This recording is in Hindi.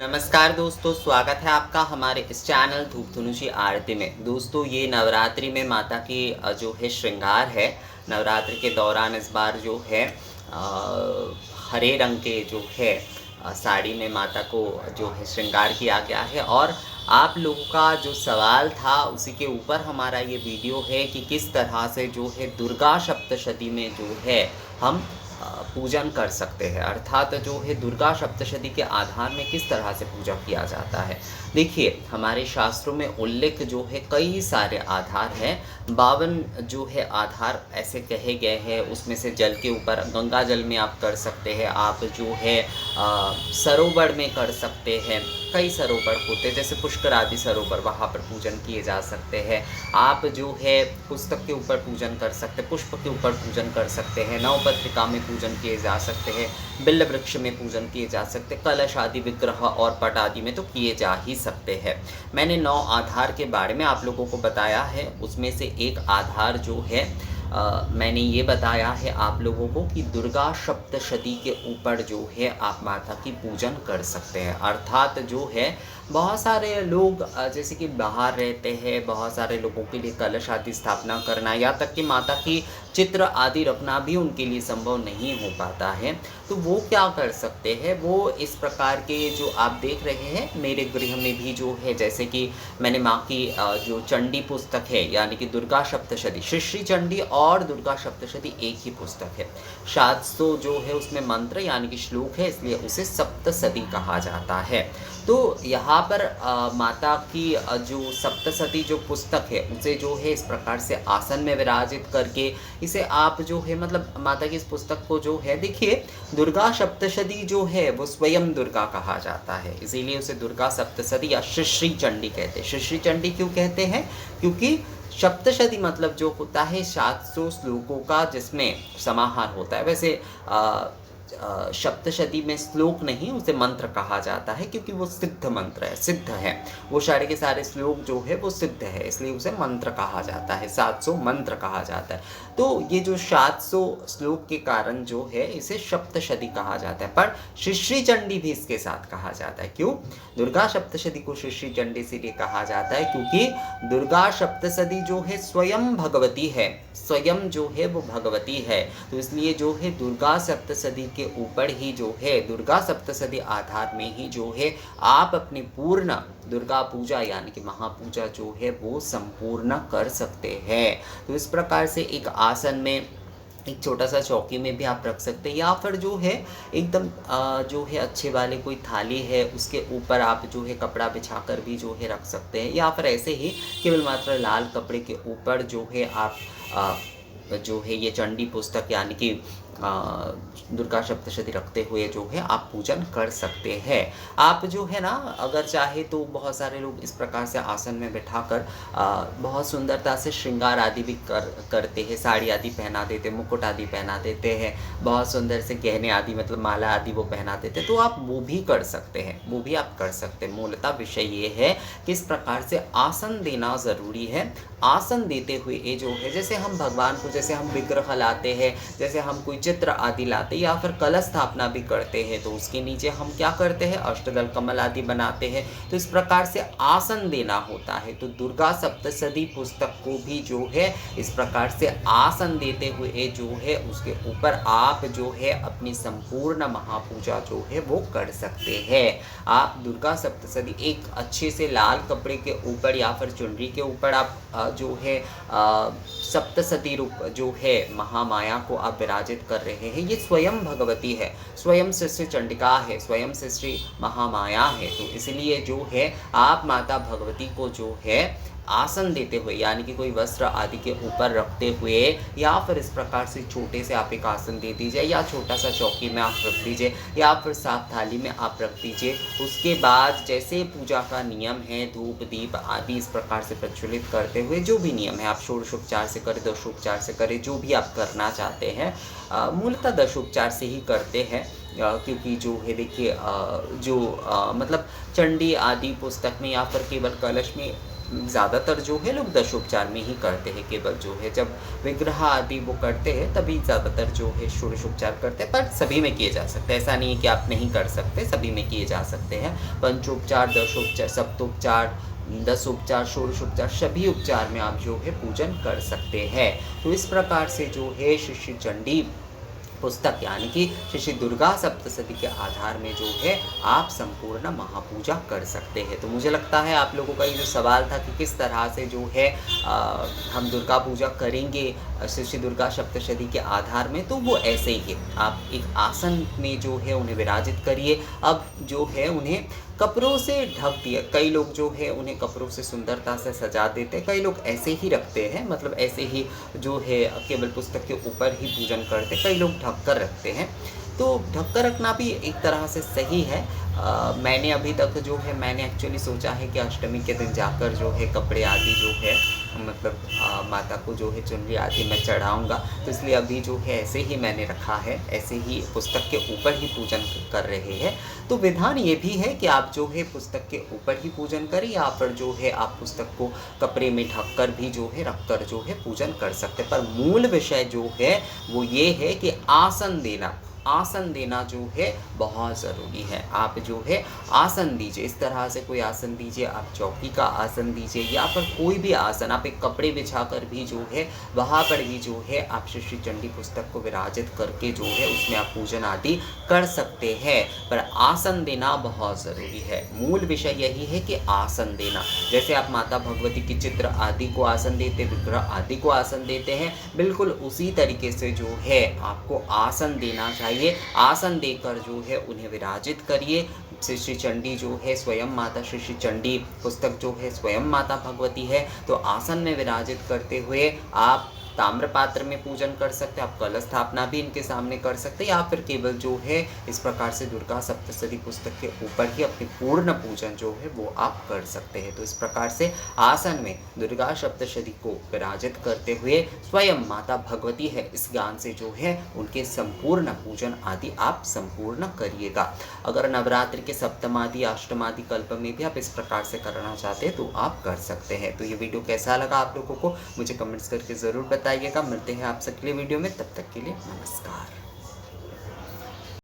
नमस्कार दोस्तों, स्वागत है आपका हमारे इस चैनल धूप धनुषी आरती में। दोस्तों, ये नवरात्रि में माता की जो है श्रृंगार है। नवरात्रि के दौरान इस बार जो है हरे रंग के जो है साड़ी में माता को जो है श्रृंगार किया गया है। और आप लोगों का जो सवाल था उसी के ऊपर हमारा ये वीडियो है कि किस तरह से जो है दुर्गा सप्तशती में जो है हम पूजन कर सकते हैं, अर्थात जो है दुर्गा सप्तशती के आधार में किस तरह से पूजा किया जाता है। देखिए, हमारे शास्त्रों में उल्लेख जो है कई सारे आधार हैं। 52 जो है आधार ऐसे कहे गए हैं। उसमें से जल के ऊपर गंगा जल में आप कर सकते हैं, आप जो है सरोवर में कर सकते हैं। कई सरोवर होते हैं, जैसे पुष्कर आदि सरोवर, वहाँ पर पूजन किए जा सकते हैं। आप जो है पुस्तक के ऊपर पूजन कर सकते हैं, पुष्प के ऊपर पूजन कर सकते हैं, नवपत्रिका में पूजन किए जा सकते हैं, बिल्व वृक्ष में पूजन किए जा सकते हैं, कलश आदि विग्रह और पट आदि में तो किए जा ही सकते हैं। मैंने 9 आधार के बारे में आप लोगों को बताया है। उसमें से एक आधार जो है मैंने ये बताया है आप लोगों को कि दुर्गा सप्तशती के ऊपर जो है आप माता की पूजन कर सकते हैं। अर्थात जो है बहुत सारे लोग जैसे कि बाहर रहते हैं, बहुत सारे लोगों के लिए कलश आदि स्थापना करना, या तक कि माता की चित्र आदि रखना भी उनके लिए संभव नहीं हो पाता है। तो वो क्या कर सकते हैं, वो इस प्रकार के जो आप देख रहे हैं मेरे गृह में भी जो है, जैसे कि मैंने माँ की जो चंडी पुस्तक है, यानी कि दुर्गा सप्तशती, श्री चंडी और दुर्गा सप्तशती एक ही पुस्तक है। 700 जो है उसमें मंत्र यानी कि श्लोक है, इसलिए उसे सप्तशती कहा जाता है। तो यहाँ पर माता की जो सप्तशती जो पुस्तक है उसे जो है इस प्रकार से आसन में विराजित करके इसे आप जो है मतलब माता की इस पुस्तक को जो है, देखिए दुर्गा सप्तशती जो है वो स्वयं दुर्गा कहा जाता है, इसीलिए उसे दुर्गा सप्तशती या श्री चंडी कहते हैं। श्री चंडी क्यों कहते हैं? क्योंकि सप्तशती मतलब जो होता है 700 श्लोकों का जिसमें समाहार होता है। वैसे सप्तशती में श्लोक नहीं, उसे मंत्र कहा जाता है, क्योंकि वो सिद्ध मंत्र है, सिद्ध है। वो सारे के सारे श्लोक जो है वो सिद्ध है, इसलिए उसे मंत्र कहा जाता है, 700 मंत्र कहा जाता है। तो ये जो 700 श्लोक के कारण जो है इसे सप्तशती कहा जाता है। पर श्री चंडी भी इसके साथ कहा जाता है। क्यों? दुर्गा सप्तशती को श्री चंडी इसीलिए कहा जाता है क्योंकि दुर्गा सप्तशती जो है स्वयं भगवती है, स्वयं जो है वो भगवती है। तो इसलिए जो है दुर्गा सप्तशती के ऊपर ही जो है दुर्गा सप्तशती आधार में ही जो है आप अपनी पूर्ण दुर्गा पूजा यानी कि महापूजा जो है वो संपूर्ण कर सकते हैं। तो इस प्रकार से एक आसन में, एक छोटा सा चौकी में भी आप रख सकते हैं, या फिर जो है एकदम जो है अच्छे वाले कोई थाली है उसके ऊपर आप जो है कपड़ा बिछाकर भी जो है रख सकते हैं, या फिर ऐसे ही केवल मात्र लाल कपड़े के ऊपर जो है आप जो है ये चंडी पुस्तक यानी कि दुर्गा सप्तशती रखते हुए जो है आप पूजन कर सकते हैं। आप जो है ना, अगर चाहे तो बहुत सारे लोग इस प्रकार से आसन में बैठाकर बहुत सुंदरता से श्रृंगार आदि भी करते हैं, साड़ी आदि पहना देते हैं, मुकुट आदि पहना देते हैं, बहुत सुंदर से गहने आदि मतलब माला आदि वो पहना देते हैं। तो आप वो भी कर सकते हैं, वो भी आप कर सकते हैं। मूलतः विषय ये है किस प्रकार से आसन देना ज़रूरी है। आसन देते हुए ये जो है, जैसे हम भगवान को, जैसे हम विग्रह लाते हैं, जैसे हम कोई चित्र आदि लाते या फिर कलश स्थापना भी करते हैं, तो उसके नीचे हम क्या करते हैं, अष्टदल कमल आदि बनाते हैं। तो इस प्रकार से आसन देना होता है। तो दुर्गा सप्तशती पुस्तक को भी जो है इस प्रकार से आसन देते हुए जो है उसके ऊपर आप जो है अपनी संपूर्ण महापूजा जो है वो कर सकते हैं। आप दुर्गा सप्तशती एक अच्छे से लाल कपड़े के ऊपर या फिर चुनरी के ऊपर आप जो है सप्तशती रूप जो है महामाया को आप विराजित कर रहे हैं। ये स्वयं भगवती है, स्वयं श्री चंडिका है, स्वयं श्री महामाया है। तो इसलिए जो है आप माता भगवती को जो है आसन देते हुए यानी कि कोई वस्त्र आदि के ऊपर रखते हुए, या फिर इस प्रकार से छोटे से आप एक आसन दे दीजिए, या छोटा सा चौकी में आप रख दीजिए, या फिर साफ थाली में आप रख दीजिए। उसके बाद जैसे पूजा का नियम है, धूप दीप आदि इस प्रकार से प्रज्वलित करते हुए जो भी नियम है, आप षोडशोपचार से करें, दशोपचार से करें, जो भी आप करना चाहते हैं। मूलतः दशोपचार से ही करते हैं, क्योंकि जो है देखिए जो मतलब चंडी आदि पुस्तक में या फिर केवल कलश में ज़्यादातर जो है लोग दशोपचार में ही करते हैं। केवल जो है जब विग्रह आदि वो करते हैं तभी ज़्यादातर जो है षोडशोपचार करते हैं, पर सभी में किए जा सकते हैं। ऐसा नहीं है कि आप नहीं कर सकते, सभी में किए जा सकते हैं। पंचोपचार, दशोपचार, सप्तोपचार, दसोपचार, षोडशोपचार सभी उपचार में आप जो है पूजन कर सकते हैं। तो इस प्रकार से जो है श्री श्री चंडी पुस्तक यानी कि श्री श्री दुर्गा सप्तशती के आधार में जो है आप संपूर्ण महापूजा कर सकते हैं। तो मुझे लगता है आप लोगों का ये जो सवाल था कि किस तरह से जो है हम दुर्गा पूजा करेंगे श्री श्री दुर्गा सप्तशती के आधार में, तो वो ऐसे ही है। आप एक आसन में जो है उन्हें विराजित करिए। अब जो है उन्हें कपड़ों से ढक दिया। कई लोग जो है उन्हें कपड़ों से सुंदरता से सजा देते हैं, कई लोग ऐसे ही रखते हैं, मतलब ऐसे ही जो है केवल पुस्तक के ऊपर ही पूजन करते हैं, कई लोग ढक कर रखते हैं। तो ढक कर रखना भी एक तरह से सही है। मैंने अभी तक जो है मैंने एक्चुअली सोचा है कि अष्टमी के दिन जाकर जो है कपड़े आदि जो है मतलब माता को जो है चुनरी आदि मैं चढ़ाऊँगा, तो इसलिए अभी जो है ऐसे ही मैंने रखा है, ऐसे ही पुस्तक के ऊपर ही पूजन कर रहे हैं। तो विधान ये भी है कि आप जो है पुस्तक के ऊपर ही पूजन करें, या फिर जो है आप पुस्तक को कपड़े में ढक कर भी जो है रख कर जो है पूजन कर सकते हैं। पर मूल विषय जो है वो ये है कि आसन देना जो है बहुत ज़रूरी है। आप जो है आसन दीजिए, इस तरह से कोई आसन दीजिए, आप चौकी का आसन दीजिए या फिर कोई भी आसन, आप एक कपड़े बिछाकर भी जो है वहाँ पर भी जो है आप श्री श्री चंडी पुस्तक को विराजित करके जो है उसमें आप पूजन आदि कर सकते हैं। पर आसन देना बहुत ज़रूरी है। मूल विषय यही है कि आसन देना। जैसे आप माता भगवती की चित्र आदि को आसन देते, विग्रह आदि को आसन देते हैं, बिल्कुल उसी तरीके से जो है आपको आसन देना चाहिए। आसन देकर जो है उन्हें विराजित करिए। श्री श्री चंडी जो है स्वयं माता श्री श्री चंडी पुस्तक जो है स्वयं माता भगवती है, तो आसन में विराजित करते हुए आप ताम्र पात्र में पूजन कर सकते हैं, आप कलश स्थापना भी इनके सामने कर सकते हैं, या फिर केवल जो है इस प्रकार से दुर्गा सप्तशती पुस्तक के ऊपर ही अपनी पूर्ण पूजन जो है वो आप कर सकते हैं। तो इस प्रकार से आसन में दुर्गा सप्तशती को विराजित करते हुए स्वयं माता भगवती है इस ज्ञान से जो है उनके संपूर्ण पूजन आदि आप संपूर्ण करिएगा। अगर नवरात्रि के सप्तमादि अष्टमादि कल्प में भी आप इस प्रकार से करना चाहते हैं तो आप कर सकते हैं। तो ये वीडियो कैसा लगा आप लोगों को मुझे कमेंट्स करके ज़रूर बताइएगा। मिलते हैं आपसे अगले वीडियो में, तब तक के लिए नमस्कार।